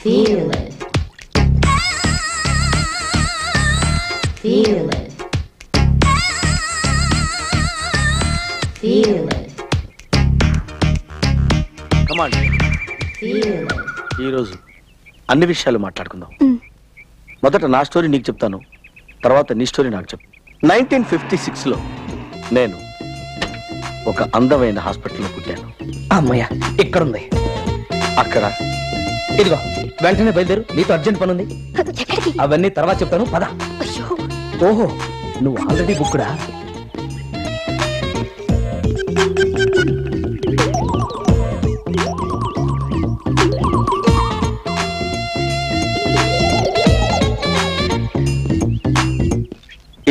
Fearless. Fearless. Fearless. Come on. Fearless. ఈ రోజు అన్ని విషయాలు మాట్లాడుకుందాం. మొదట నా స్టోరీ నీకు చెప్తాను, తర్వాత నీ స్టోరీ నాకు చెప్పు. 1956లో నేను ఒక అందమైన హాస్పిటల్లో పుట్టాను. అమ్మయ్య ఇక్కడుంది. అక్కడ ఇదిగో వెంటనే బయలుదేరు, నీతో అర్జెంట్ పని ఉంది. అవన్నీ తర్వాత చెప్తాను, పద. ఓహో, నువ్వు ఆల్రెడీ బుక్కుడా?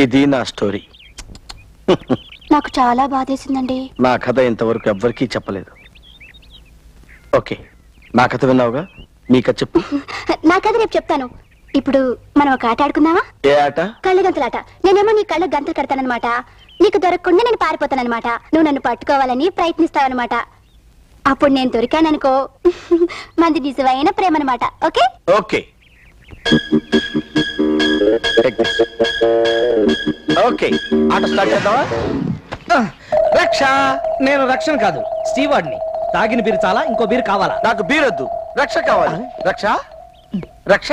ఇది నా స్టోరీ. నాకు చాలా బాధేసిందండి. నా కథ ఇంతవరకు ఎవ్వరికీ చెప్పలేదు. ఓకే, నా కథ విన్నావుగా, నీ కథ చెప్పు. నా కథ రేపు చెప్తాను. ఇప్పుడు మనం ఒక ఆట ఆడుకుందామా? ఏ ఆట? కళ్ళ గంతలాట. నేనేమో నీ కళ్ళ గంతలు కడతానన్నమాట, నీకు దొరకకుండా నేను పారిపోతానన్నమాట. నువ్వు నన్ను పట్టుకోవాలని ప్రయత్నిస్తావన్నమాట. అప్పుడు నేను దొరికాననుకో, మంది నిజమైన ప్రేమ అన్నమాట. ఓకే ఓకే ఓకే, ఆట స్టార్ట్ చేద్దామా? రక్ష, నేను రక్షణ కాదు, స్టీవార్డ్ని. తాగిన బీరు చాలా, ఇంకో బీరు కావాలా? నాకు బీరొద్దు, రక్ష కావాలి. రక్ష రక్ష